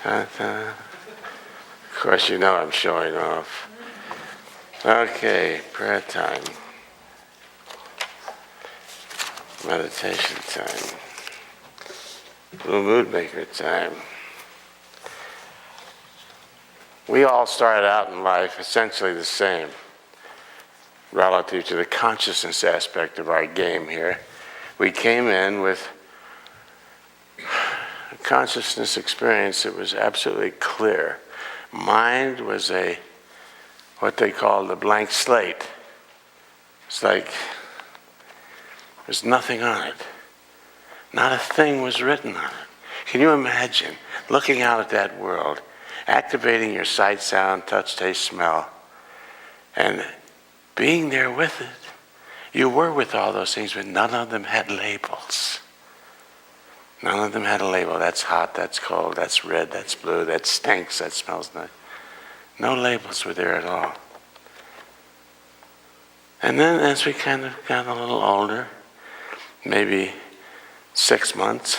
Of course, you know I'm showing off. Okay, prayer time. Meditation time. Blue mood maker time. We all started out in life essentially the same relative to the consciousness aspect of our game here. We came in with a consciousness experience that was absolutely clear. Mind was what they called a blank slate. It's like there's nothing on it. Not a thing was written on it. Can you imagine looking out at that world, activating your sight, sound, touch, taste, smell, and being there with it? You were with all those things, but none of them had labels. None of them had a label. That's hot, that's cold, that's red, that's blue, that stinks, that smells nice. No labels were there at all. And then as we kind of got a little older, maybe 6 months,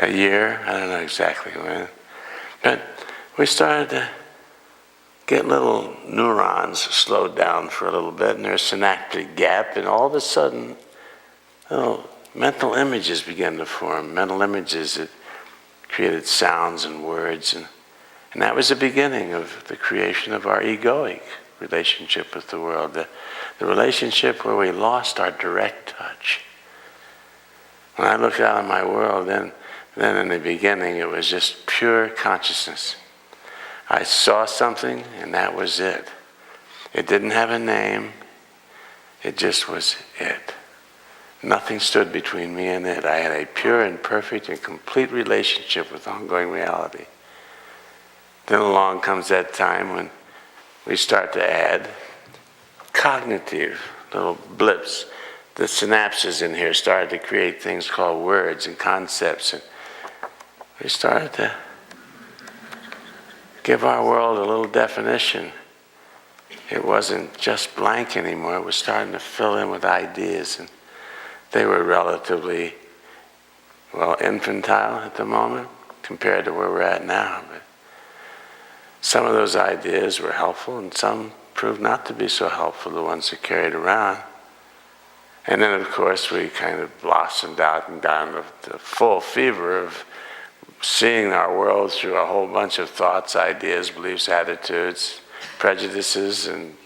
a year, I don't know exactly when, but we started to get little neurons slowed down for a little bit, and there's a synaptic gap, and all of a sudden, little mental images began to form, mental images that created sounds and words, and that was the beginning of the creation of our egoic relationship with the world, the relationship where we lost our direct touch. When I looked out at my world, then in the beginning it was just pure consciousness. I saw something and that was it. It didn't have a name, it just was it. Nothing stood between me and it. I had a pure and perfect and complete relationship with ongoing reality. Then along comes that time when we start to add cognitive little blips. The synapses in here started to create things called words and concepts. And we started to give our world a little definition. It wasn't just blank anymore. It was starting to fill in with ideas. And they were relatively, infantile at the moment compared to where we're at now. But some of those ideas were helpful and some proved not to be so helpful, the ones that carried around. And then, of course, we kind of blossomed out and down the full fever of seeing our world through a whole bunch of thoughts, ideas, beliefs, attitudes, prejudices, and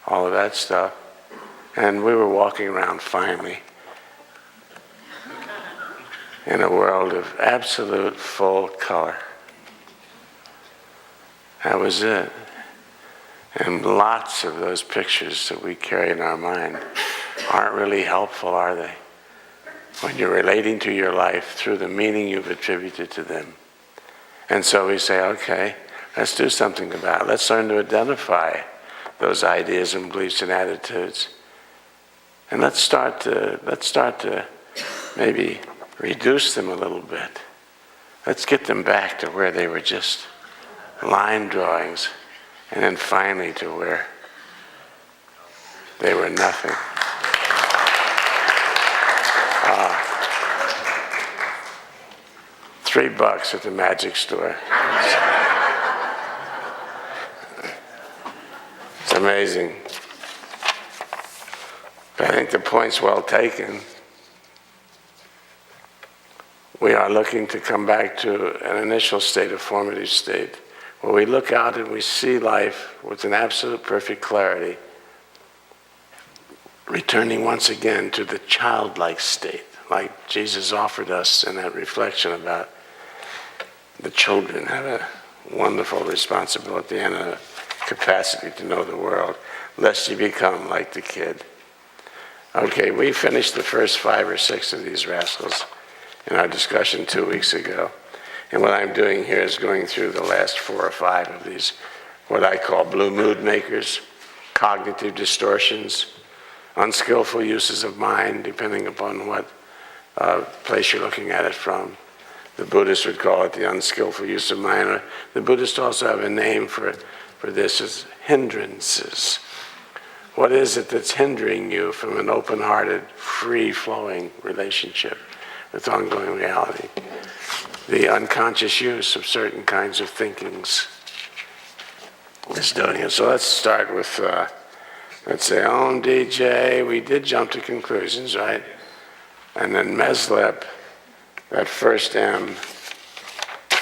all of that stuff. And we were walking around finally in a world of absolute full color. That was it. And lots of those pictures that we carry in our mind aren't really helpful, are they? When you're relating to your life through the meaning you've attributed to them. And so we say, okay, let's do something about it. Let's learn to identify those ideas and beliefs and attitudes. And let's start to maybe reduce them a little bit. Let's get them back to where they were just line drawings, and then finally to where they were nothing. $3 at the magic store. It's amazing. But I think the point's well taken. We are looking to come back to an initial state, a formative state, where we look out and we see life with an absolute perfect clarity, returning once again to the childlike state, like Jesus offered us in that reflection about the children have a wonderful responsibility and a capacity to know the world, lest you become like the kid. Okay, we finished the first 5 or 6 of these rascals in our discussion 2 weeks ago. And what I'm doing here is going through the last 4 or 5 of these, what I call blue mood makers, cognitive distortions, unskillful uses of mind, depending upon what place you're looking at it from. The Buddhists would call it the unskillful use of mind. The Buddhists also have a name for this as hindrances. What is it that's hindering you from an open-hearted, free-flowing relationship with ongoing reality? the unconscious use of certain kinds of thinkings is doing it. So let's start with, let's say, Om DJ, we did jump to conclusions, right? And then Meslep, that first M,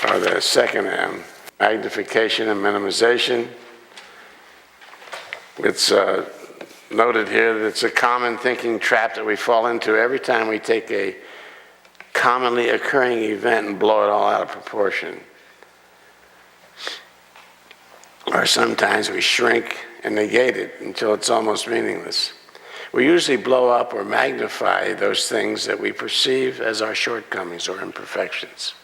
or the second M, magnification and minimization. It's noted here that it's a common thinking trap that we fall into every time we take a commonly occurring event and blow it all out of proportion. Or sometimes we shrink and negate it until it's almost meaningless. We usually blow up or magnify those things that we perceive as our shortcomings or imperfections.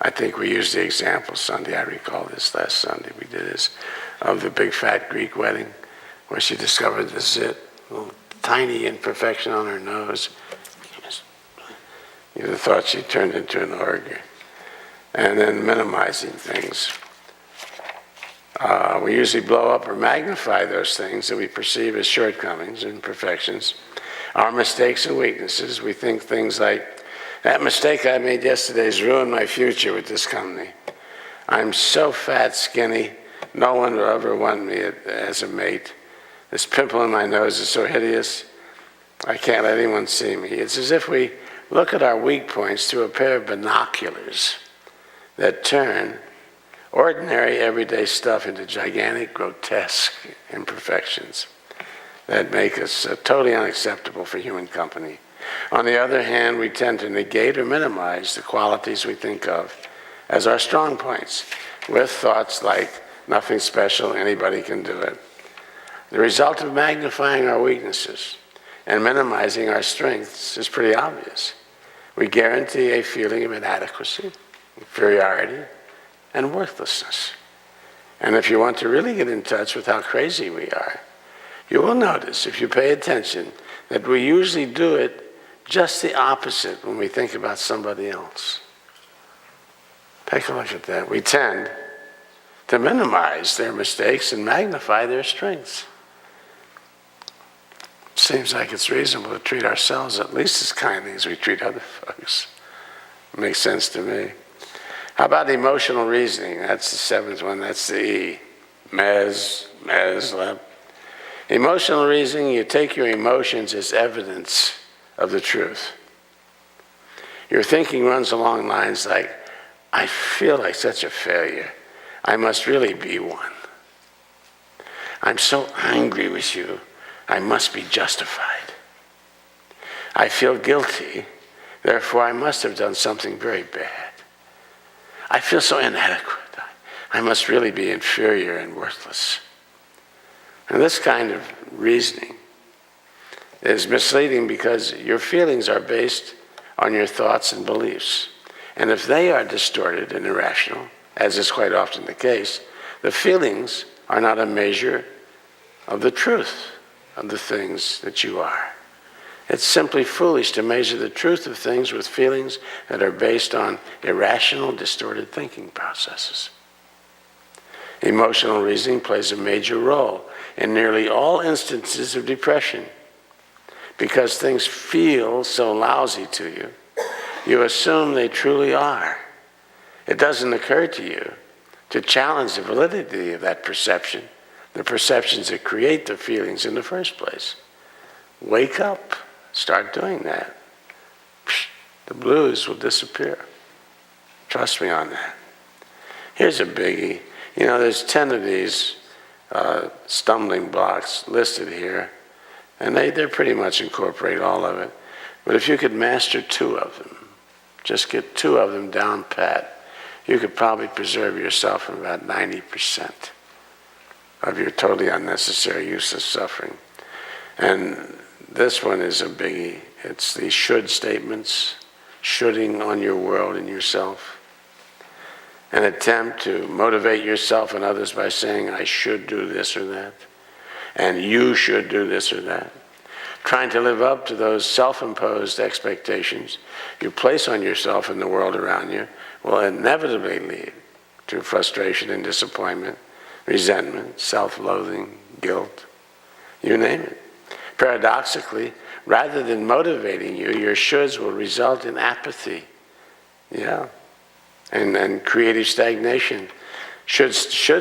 I think we used the example Sunday, I recall this last Sunday we did this, of the big fat Greek wedding where she discovered the zit, little tiny imperfection on her nose. You'd have thought she turned into an organ. And then minimizing things. We usually blow up or magnify those things that we perceive as shortcomings and imperfections. Our mistakes and weaknesses, we think things like, that mistake I made yesterday has ruined my future with this company. I'm so fat, skinny, no one will ever want me as a mate. This pimple in my nose is so hideous, I can't let anyone see me. It's as if we look at our weak points through a pair of binoculars that turn ordinary, everyday stuff into gigantic, grotesque imperfections that make us totally unacceptable for human company. On the other hand, we tend to negate or minimize the qualities we think of as our strong points, with thoughts like, nothing special, anybody can do it. The result of magnifying our weaknesses and minimizing our strengths is pretty obvious. We guarantee a feeling of inadequacy, inferiority, and worthlessness. And if you want to really get in touch with how crazy we are, you will notice, if you pay attention, that we usually do it just the opposite when we think about somebody else. Take a look at that. We tend to minimize their mistakes and magnify their strengths. Seems like it's reasonable to treat ourselves at least as kindly as we treat other folks. Makes sense to me. How about emotional reasoning? That's the seventh one. That's the E. Meslep. Emotional reasoning, you take your emotions as evidence of the truth. Your thinking runs along lines like, I feel like such a failure. I must really be one. I'm so angry with you. I must be justified. I feel guilty. Therefore, I must have done something very bad. I feel so inadequate. I must really be inferior and worthless. And this kind of reasoning is misleading because your feelings are based on your thoughts and beliefs. And if they are distorted and irrational, as is quite often the case, the feelings are not a measure of the truth of the things that you are. It's simply foolish to measure the truth of things with feelings that are based on irrational, distorted thinking processes. Emotional reasoning plays a major role in nearly all instances of depression. Because things feel so lousy to you, you assume they truly are. It doesn't occur to you to challenge the validity of that perception, the perceptions that create the feelings in the first place. Wake up. Start doing that. The blues will disappear. Trust me on that. Here's a biggie. You know, there's 10 of these stumbling blocks listed here, and they're pretty much incorporate all of it. But if you could master 2 of them, just get 2 of them down pat, you could probably preserve yourself from about 90% of your totally unnecessary, useless suffering. And this one is a biggie. It's the should statements, shoulding on your world and yourself. An attempt to motivate yourself and others by saying, I should do this or that, and you should do this or that. Trying to live up to those self-imposed expectations you place on yourself and the world around you will inevitably lead to frustration and disappointment, resentment, self-loathing, guilt, you name it. Paradoxically, rather than motivating you, your shoulds will result in apathy. Yeah. And creative stagnation. Should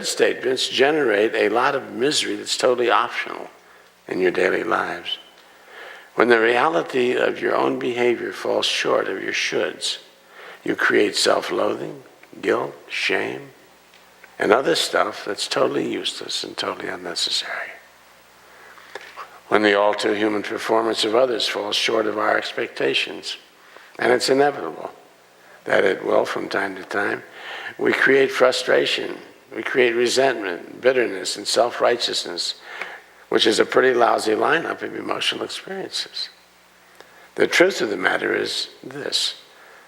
statements generate a lot of misery that's totally optional in your daily lives. When the reality of your own behavior falls short of your shoulds, you create self-loathing, guilt, shame, and other stuff that's totally useless and totally unnecessary. When the all-too-human performance of others falls short of our expectations, and it's inevitable that it will from time to time, we create frustration, we create resentment, bitterness, and self-righteousness, which is a pretty lousy lineup of emotional experiences. The truth of the matter is this: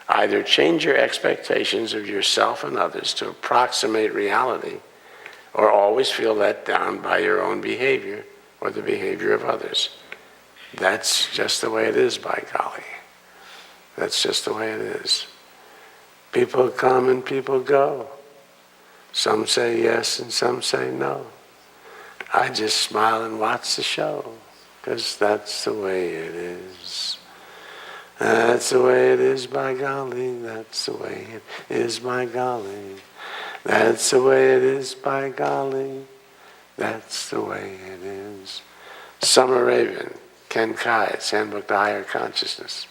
either change your expectations of yourself and others to approximate reality, or always feel let down by your own behavior or the behavior of others. That's just the way it is, by golly. That's just the way it is. People come and people go. Some say yes and some say no. I just smile and watch the show, because that's the way it is. That's the way it is, by golly. That's the way it is, by golly. That's the way it is, by golly. That's the way it is. Summer Raven, Ken Kai's Handbook to Higher Consciousness,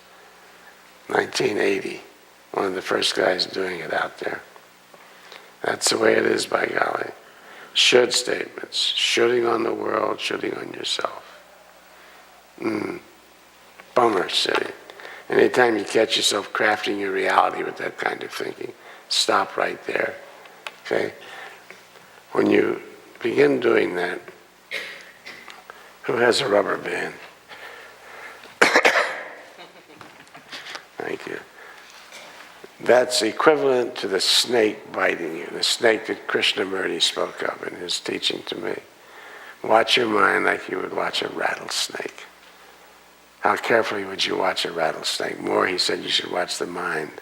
1980. One of the first guys doing it out there. That's the way it is, by golly. Should statements, shoulding on the world, shoulding on yourself. Bummer city. Anytime you catch yourself crafting your reality with that kind of thinking, stop right there. Okay? When you begin doing that, who has a rubber band? Thank you. That's equivalent to the snake biting you, the snake that Krishnamurti spoke of in his teaching to me. Watch your mind like you would watch a rattlesnake. How carefully would you watch a rattlesnake? More, he said, you should watch the mind.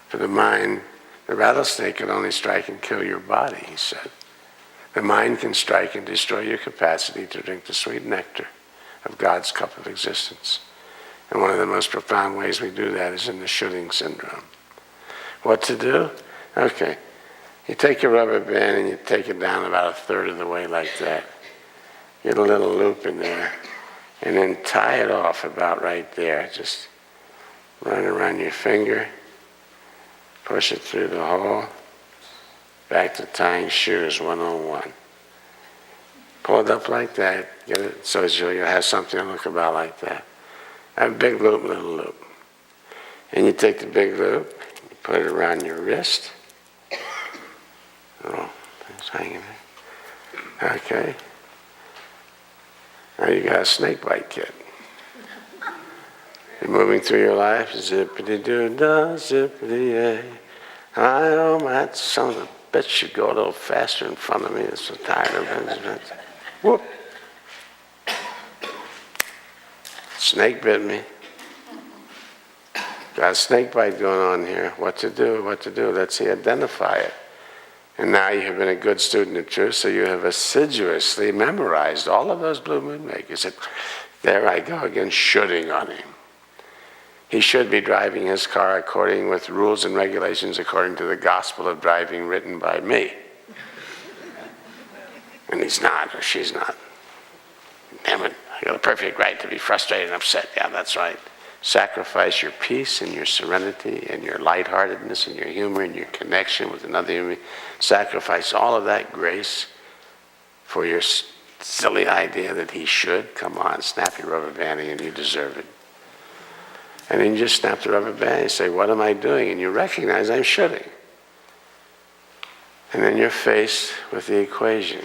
For the mind, the rattlesnake can only strike and kill your body, he said. The mind can strike and destroy your capacity to drink the sweet nectar of God's cup of existence. And one of the most profound ways we do that is in the shooting syndrome. What to do? Okay. You take your rubber band and you take it down about a third of the way like that. Get a little loop in there. And then tie it off about right there. Just run around your finger. Push it through the hole. Back to tying shoes 101. Pull it up like that. Get it so you'll have something to look about like that. Have a big loop, little loop. And you take the big loop. Put it around your wrist. Oh, it's hanging there. Okay. Now you got a snake bite kit. You're moving through your life. Zippity-doo-dah, zippity-yay. I know my son of a bitch should go a little faster in front of me. I'm so tired of it. Whoop. Snake bit me. Got a snake bite going on here. What to do? What to do? Let's see, identify it. And now you have been a good student of truth, so you have assiduously memorized all of those blue moon makers. There I go again, shoulding on him. He should be driving his car according with rules and regulations according to the gospel of driving written by me. And he's not, or she's not. Damn it, I got a perfect right to be frustrated and upset. Yeah, that's right. Sacrifice your peace and your serenity and your lightheartedness and your humor and your connection with another human. Sacrifice all of that grace for your silly idea that he should. Come on, snap your rubber banding and you deserve it. And then you just snap the rubber band and say, what am I doing? And you recognize I'm shoulding. And then you're faced with the equation,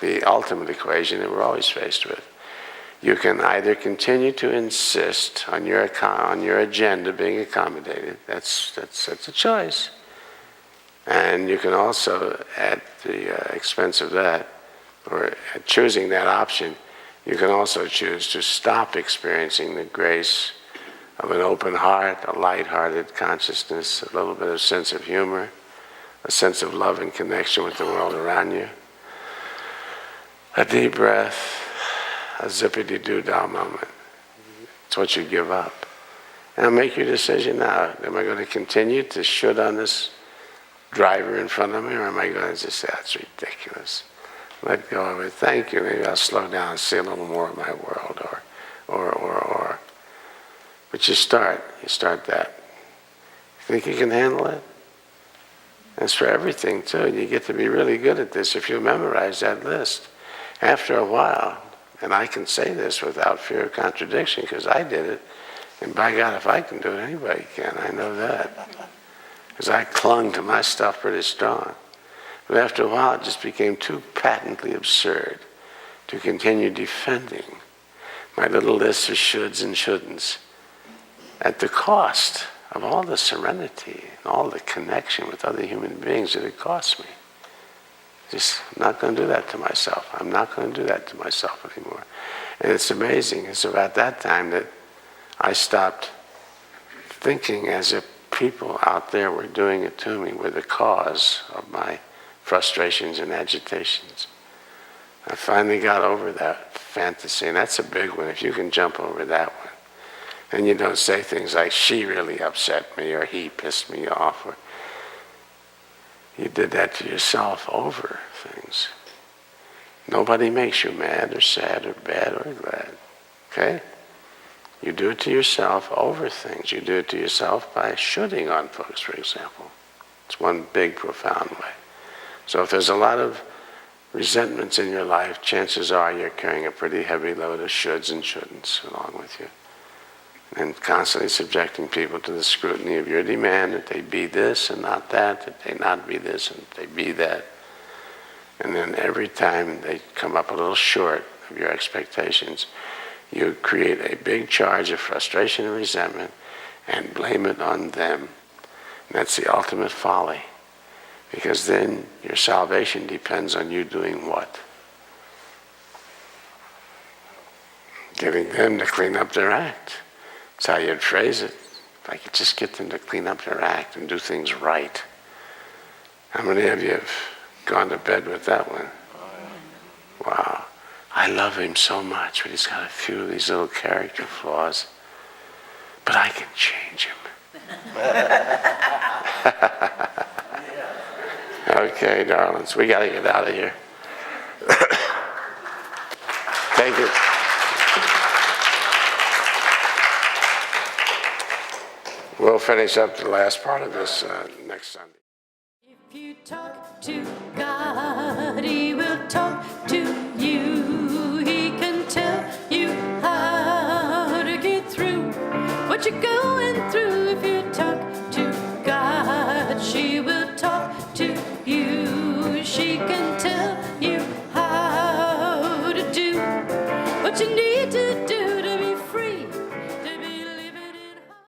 the ultimate equation that we're always faced with. You can either continue to insist on your agenda being accommodated. That's a choice. And you can also, at the expense of that, or at choosing that option, you can also choose to stop experiencing the grace of an open heart, a light-hearted consciousness, a little bit of sense of humor, a sense of love and connection with the world around you. A deep breath. A zippity-doo-dah moment. It's what you give up. Now make your decision now. Am I going to continue to should on this driver in front of me, or am I going to just say, that's ridiculous? Let go of it. Thank you. Maybe I'll slow down and see a little more of my world, or. But you start that. You think you can handle it? That's for everything, too. You get to be really good at this if you memorize that list. After a while, and I can say this without fear of contradiction because I did it, and by God, if I can do it, anybody can. I know that. Because I clung to my stuff pretty strong. But after a while, it just became too patently absurd to continue defending my little list of shoulds and shouldn'ts at the cost of all the serenity and all the connection with other human beings that it cost me. Just, I'm not going to do that to myself. I'm not going to do that to myself anymore. And it's amazing. It's about that time that I stopped thinking as if people out there were doing it to me, were the cause of my frustrations and agitations. I finally got over that fantasy, and that's a big one. If you can jump over that one, and you don't say things like, she really upset me, or he pissed me off, or you did that to yourself over things. Nobody makes you mad or sad or bad or glad, okay? You do it to yourself over things. You do it to yourself by shoulding on folks, for example. It's one big, profound way. So if there's a lot of resentments in your life, chances are you're carrying a pretty heavy load of shoulds and shouldn'ts along with you. And constantly subjecting people to the scrutiny of your demand that they be this and not that they not be this and they be that. And then every time they come up a little short of your expectations, you create a big charge of frustration and resentment and blame it on them. And that's the ultimate folly. Because then your salvation depends on you doing what? Getting them to clean up their act. That's how you'd phrase it. If I could just get them to clean up their act and do things right. How many of you have gone to bed with that one? Wow. I love him so much, but he's got a few of these little character flaws. But I can change him. Okay, darlings, we got to get out of here. Take it. We'll finish up the last part of this next Sunday. If you talk to God, He will talk to you. He can tell you how to get through what you're going through. If you talk to God, she will talk to you. She can tell you how to do what you need.